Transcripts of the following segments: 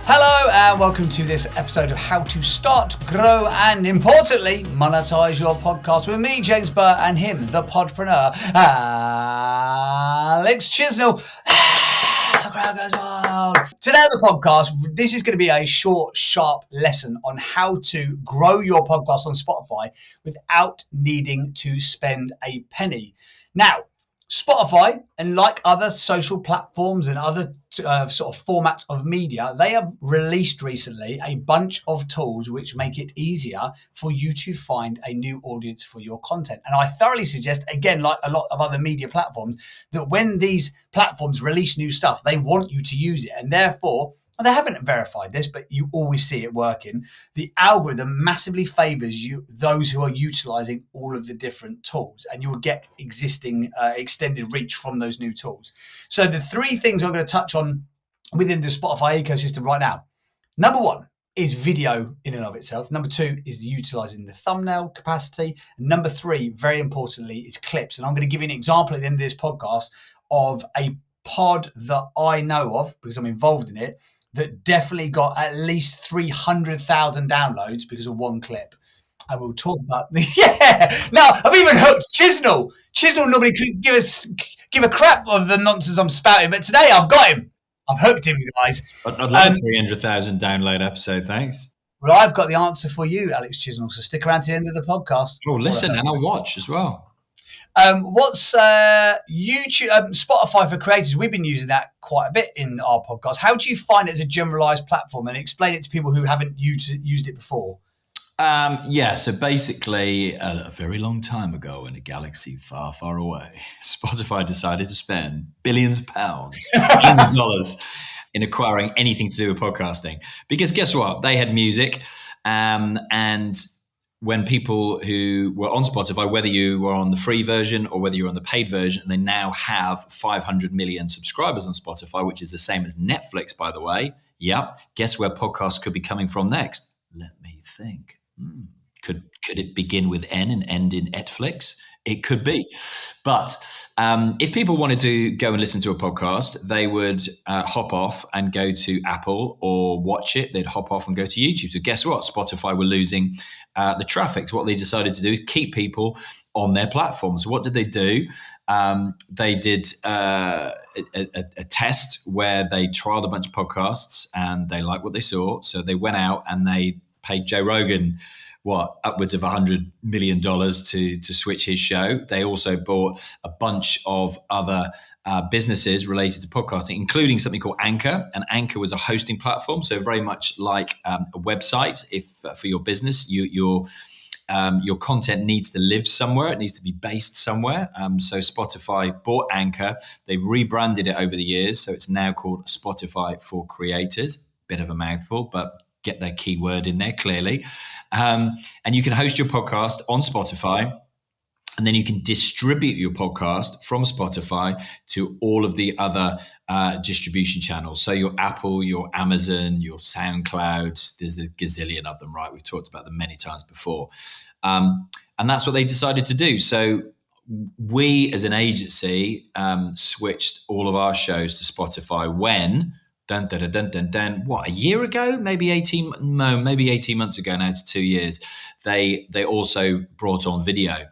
Hello and welcome to this episode of How to Start, Grow and importantly, Monetize Your Podcast with me, James Burtt, and him, the podpreneur, Alex Chisnall. The crowd goes wild. Today on the podcast, this is going to be a short, sharp lesson on how to grow your podcast on Spotify without needing to spend a penny. Now, Spotify, and like other social platforms and other sort of formats of media, they have released recently a bunch of tools which make it easier for you to find a new audience for your content. And I thoroughly suggest, again, like a lot of other media platforms, that when these platforms release new stuff, they want you to use it. And therefore, they haven't verified this, but you always see it working. The algorithm massively favors those who are utilizing all of the different tools, and you will get existing extended reach from those new tools. So the three things I'm going to touch on within the Spotify ecosystem right now. Number one is video in and of itself. Number two is utilizing the thumbnail capacity. And number three, very importantly, is clips. And I'm going to give you an example at the end of this podcast of a pod that I know of, because I'm involved in it, that definitely got at least 300,000 downloads because of one clip. And we'll talk about Now, I've even hooked Chisnall. Chisnall normally could give a crap of the nonsense I'm spouting, but today I've got him. I've hooked him, guys. I'd love a 300,000 download episode, thanks. Well, I've got the answer for you, Alex Chisnall, so stick around to the end of the podcast. Oh, listen, and I'll watch as well. What's YouTube, Spotify for creators? We've been using that quite a bit in our podcast. How do you find it as a generalized platform, and explain it to people who haven't used it before? So basically, a very long time ago in a galaxy far, far away, Spotify decided to spend billions of pounds, billions of dollars in acquiring anything to do with podcasting. Because guess what? They had music, and when people who were on Spotify, whether you were on the free version or whether you're on the paid version, they now have 500 million subscribers on Spotify, which is the same as Netflix, by the way. Yeah. Guess where podcasts could be coming from next? Let me think. Could it begin with N and end in Netflix? It could be. But if people wanted to go and listen to a podcast, they would hop off and go to Apple, or watch it. They'd hop off and go to YouTube. So guess what? Spotify were losing the traffic. So what they decided to do is keep people on their platforms. What did they do? They did a test where they trialed a bunch of podcasts and they liked what they saw. So they went out and they paid Joe Rogan upwards of $100 million to switch his show. They also bought a bunch of other businesses related to podcasting, including something called Anchor. And Anchor was a hosting platform, so very much like a website. If for your business, your content needs to live somewhere, it needs to be based somewhere. So Spotify bought Anchor. They've rebranded it over the years, so it's now called Spotify for Creators. Bit of a mouthful, but get their keyword in there clearly. And you can host your podcast on Spotify, and then you can distribute your podcast from Spotify to all of the other distribution channels. So your Apple, your Amazon, your SoundCloud, there's a gazillion of them, right? We've talked about them many times before. And that's what they decided to do. So we as an agency switched all of our shows to Spotify when... a year ago, maybe 18 months ago, now it's 2 years, they also brought on video.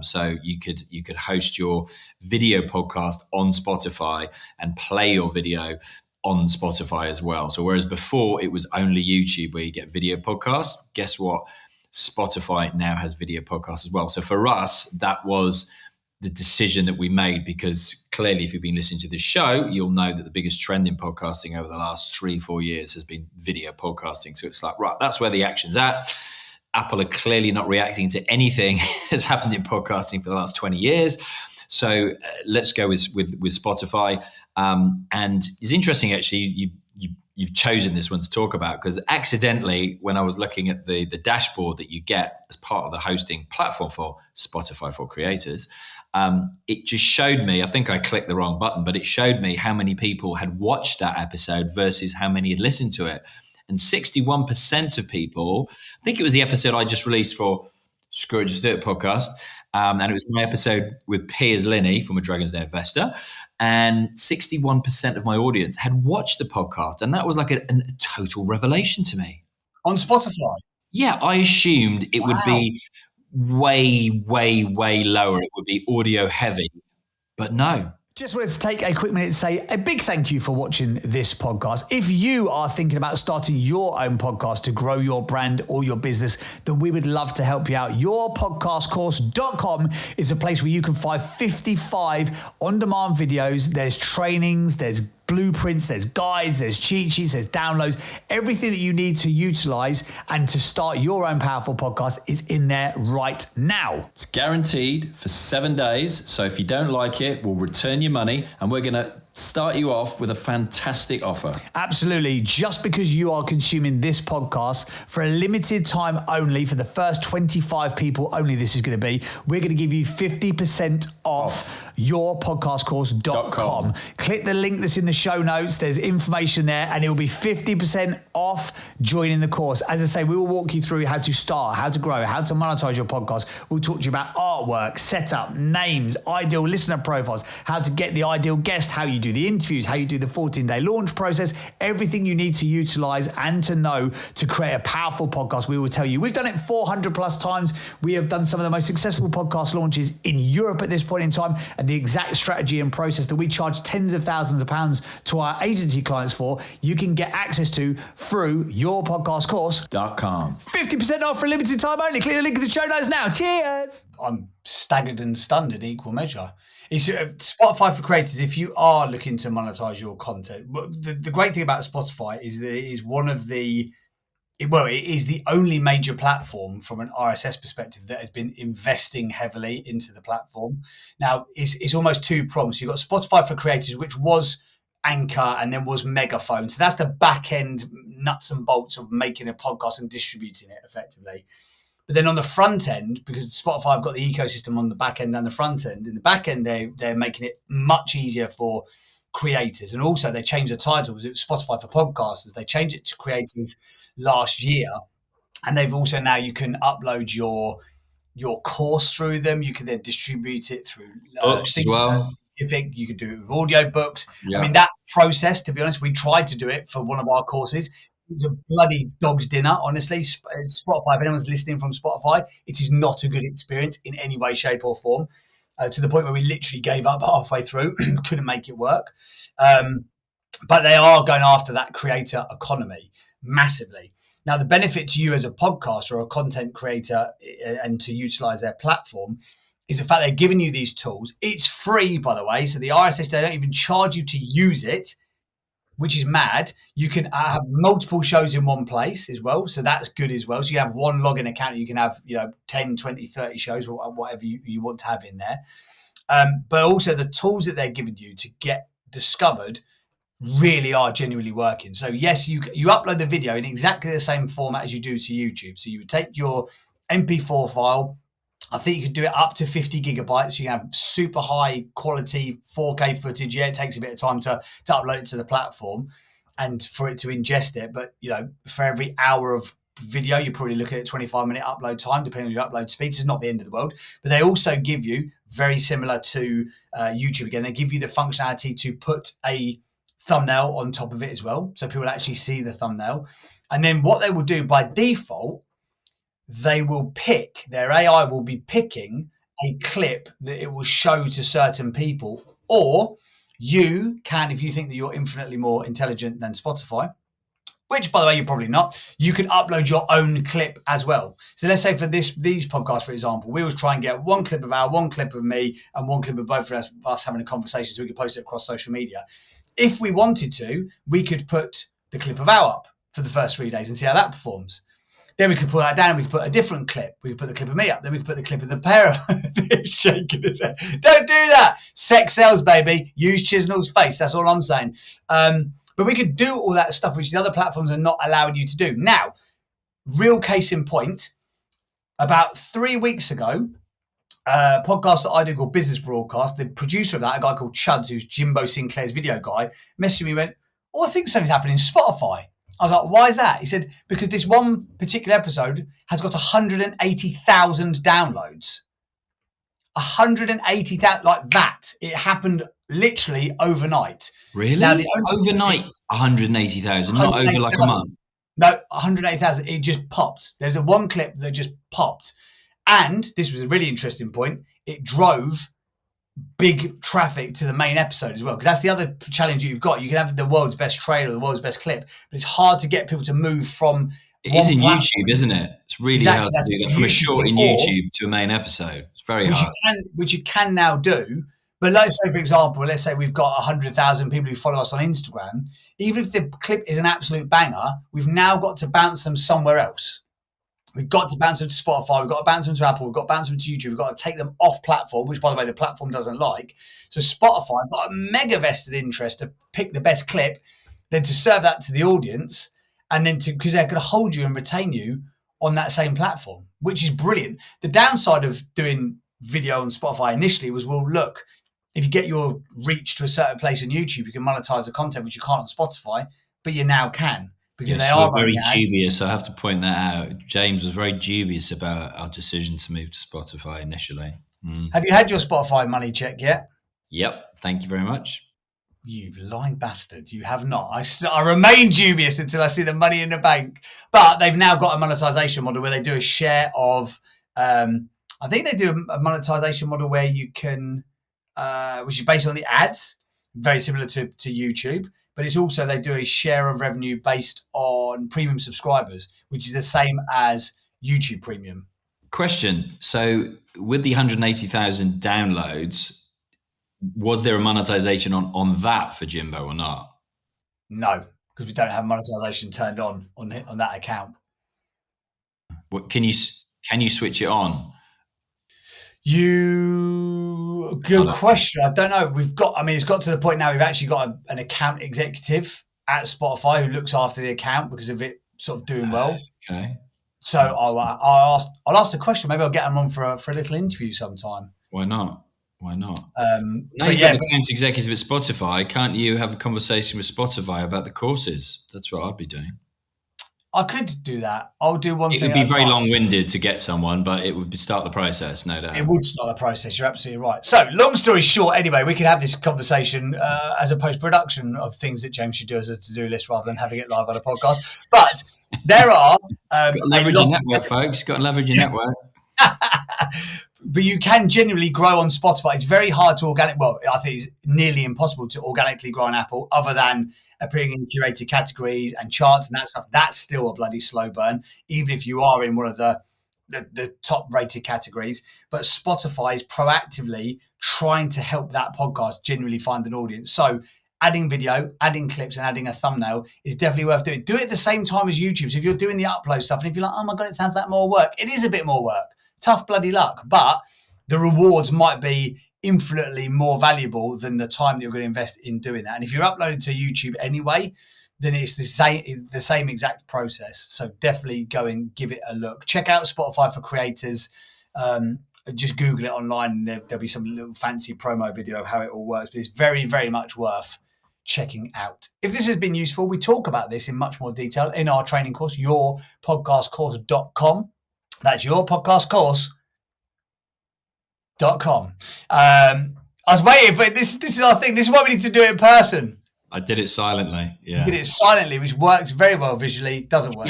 So you could host your video podcast on Spotify and play your video on Spotify as well. So whereas before it was only YouTube where you get video podcasts, guess what? Spotify now has video podcasts as well. So for us, that was the decision that we made, because clearly if you've been listening to this show, you'll know that the biggest trend in podcasting over the last 3-4 years has been video podcasting. So it's like, right, that's where the action's at. Apple are clearly not reacting to anything that's happened in podcasting for the last 20 years. So let's go with Spotify. And it's interesting, actually, you've chosen this one to talk about, because accidentally, when I was looking at the dashboard that you get as part of the hosting platform for Spotify for Creators, it just showed me, I think I clicked the wrong button, but it showed me how many people had watched that episode versus how many had listened to it. And 61% of people, I think it was the episode I just released for Screw It, Just Do It podcast. And it was my episode with Piers Linney from A Dragon's Den Investor. And 61% of my audience had watched the podcast. And that was like a total revelation to me. On Spotify? Yeah, I assumed it would Wow. be way, way, way lower. It would be audio heavy, but no. Just wanted to take a quick minute to say a big thank you for watching this podcast. If you are thinking about starting your own podcast to grow your brand or your business, then we would love to help you out. Yourpodcastcourse.com is a place where you can find 55 on-demand videos. There's trainings, there's blueprints, there's guides, there's cheat sheets, there's downloads. Everything that you need to utilize and to start your own powerful podcast is in there right now. It's guaranteed for 7 days. So if you don't like it, we'll return your money, and we're going to start you off with a fantastic offer. Absolutely. Just because you are consuming this podcast for a limited time only, for the first 25 people only this is going to be, we're going to give you 50% off yourpodcastcourse.com. Click the link that's in the show notes. There's information there, and it will be 50% off joining the course. As I say, we will walk you through how to start, how to grow, how to monetize your podcast. We'll talk to you about artwork, setup, names, ideal listener profiles, how to get the ideal guest, how you do the interviews, how you do the 14-day launch process, everything you need to utilize and to know to create a powerful podcast. We will tell you. We've done it 400 plus times. We have done some of the most successful podcast launches in Europe at this point in time, and the exact strategy and process that we charge tens of thousands of pounds to our agency clients for, you can get access to through yourpodcastcourse.com. 50% off for a limited time only. Click the link in the show notes now. Cheers. I'm staggered and stunned in equal measure. It's Spotify for creators. If you are looking to monetize your content, the great thing about Spotify is that it is it is the only major platform from an RSS perspective that has been investing heavily into the platform. Now, it's almost two prongs. So you've got Spotify for creators, which was Anchor and then was Megaphone. So that's the back end nuts and bolts of making a podcast and distributing it effectively. But then on the front end, because Spotify have got the ecosystem on the back end and the front end, in the back end, they're making it much easier for creators. And also they changed the titles. It was Spotify for podcasters. They changed it to creators last year. And they've also now you can upload your course through them. You can then distribute it through books as well. You could do it with audiobooks. Yeah. I mean, that process, to be honest, we tried to do it for one of our courses. It was a bloody dog's dinner, honestly. Spotify, if anyone's listening from Spotify, it is not a good experience in any way, shape or form, to the point where we literally gave up halfway through, couldn't make it work. But they are going after that creator economy massively. Now, the benefit to you as a podcaster or a content creator and to utilize their platform is the fact they're giving you these tools. It's free, by the way. So the RSS, they don't even charge you to use it, which is mad. You can have multiple shows in one place as well. So that's good as well. So you have one login account. You can have 10, 20, 30 shows or whatever you want to have in there. But also the tools that they're giving you to get discovered really are genuinely working. So yes, you upload the video in exactly the same format as you do to YouTube. So you would take your MP4 file. I think you could do it up to 50 gigabytes. You can have super high quality 4K footage. Yeah, it takes a bit of time to upload it to the platform and for it to ingest it. But, for every hour of video, you're probably looking at 25-minute upload time, depending on your upload speed. It's not the end of the world. But they also give you, very similar to YouTube again, they give you the functionality to put a thumbnail on top of it as well. So people actually see the thumbnail. And then what they will do by default, their AI will be picking a clip that it will show to certain people, or you can, if you think that you're infinitely more intelligent than Spotify, which by the way, you're probably not, you can upload your own clip as well. So let's say for these podcasts, for example, we always try and get one clip of one clip of me and one clip of both of us having a conversation so we could post it across social media. If we wanted to, we could put the clip of up for the first 3 days and see how that performs. Then we could pull that down and we could put a different clip. We could put the clip of me up. Then we could put the clip of the pair of shaking his head. Don't do that. Sex sells, baby. Use Chisnall's face. That's all I'm saying. But we could do all that stuff, which the other platforms are not allowing you to do. Now, real case in point, about 3 weeks ago, a podcast that I do called Business Broadcast, the producer of that, a guy called Chuds, who's Jimbo Sinclair's video guy, messaged me and went, I think something's happening in Spotify. I was like, why is that? He said, because this one particular episode has got 180,000 downloads. 180,000, like that. It happened literally overnight. Really? Now, Overnight, 180,000, not over like a month. No, 180,000. It just popped. There's one clip that just popped. And this was a really interesting point. It drove big traffic to the main episode as well, because that's the other challenge you've got. You can have the world's best trailer, the world's best clip, but it's hard to get people to move from. It is in YouTube, isn't it? It's really hard to do that from a short in YouTube to a main episode. It's very hard. Which you can now do. But let's say, for example, let's say we've got 100,000 people who follow us on Instagram. Even if the clip is an absolute banger, we've now got to bounce them somewhere else. We've got to bounce them to Spotify. We've got to bounce them to Apple. We've got to bounce them to YouTube. We've got to take them off platform, which, by the way, the platform doesn't like. So Spotify have got a mega vested interest to pick the best clip, then to serve that to the audience, and then because they're going to hold you and retain you on that same platform, which is brilliant. The downside of doing video on Spotify initially was, well, look, if you get your reach to a certain place on YouTube, you can monetize the content, which you can't on Spotify, but you now can. Because they are very dubious. I have to point that out. James was very dubious about our decision to move to Spotify initially. Have you had your Spotify money check yet? Yep. Thank you very much. You lying bastard. You have not. I remain dubious until I see the money in the bank. But they've now got a monetization model where they do a share of, I think they do a monetization model where you can, which is based on the ads, very similar to YouTube. But it's also, they do a share of revenue based on premium subscribers, which is the same as YouTube Premium. Question. So with the 180,000 downloads, was there a monetization on that for Jimbo or not? No, because we don't have monetization turned on that account. What can you switch it on? Good question. I don't know. It's got to the point now we've actually got an account executive at Spotify who looks after the account because of it sort of doing well. Okay. So I'll ask the question. Maybe I'll get them on for a little interview sometime. Why not? Now you've got an account executive at Spotify. Can't you have a conversation with Spotify about the courses? That's what I'd be doing. I could do that. I'll do one thing. It would be very long-winded to get someone, but it would start the process, no doubt. It would start the process. You're absolutely right. So, long story short, anyway, we can have this conversation as a post-production of things that James should do as a to-do list rather than having it live on a podcast. But there are... got to leverage your network, folks. Got to leverage your network. But you can genuinely grow on Spotify. It's very hard to I think it's nearly impossible to organically grow on Apple other than appearing in curated categories and charts and that stuff. That's still a bloody slow burn, even if you are in one of the top rated categories. But Spotify is proactively trying to help that podcast genuinely find an audience. So adding video, adding clips and adding a thumbnail is definitely worth doing. Do it at the same time as YouTube. So if you're doing the upload stuff and if you're like, oh my God, it sounds like more work. It is a bit more work. Tough bloody luck, but the rewards might be infinitely more valuable than the time that you're going to invest in doing that. And if you're uploading to YouTube anyway, then it's the same exact process. So definitely go and give it a look. Check out Spotify for Creators. Just Google it online and there'll be some little fancy promo video of how it all works. But it's very, very much worth checking out. If this has been useful, we talk about this in much more detail in our training course, yourpodcastcourse.com. That's yourpodcastcourse.com. I was waiting for this. This is our thing. This is why we need to do it in person. I did it silently. Yeah. You did it silently, which works very well visually. Doesn't work.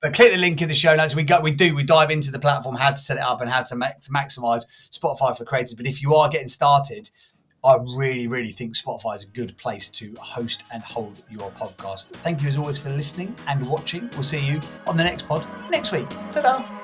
But click the link in the show notes. We dive into the platform, how to set it up and how to maximize Spotify for creators. But if you are getting started, I really, really think Spotify is a good place to host and hold your podcast. Thank you as always for listening and watching. We'll see you on the next pod next week. Ta-da!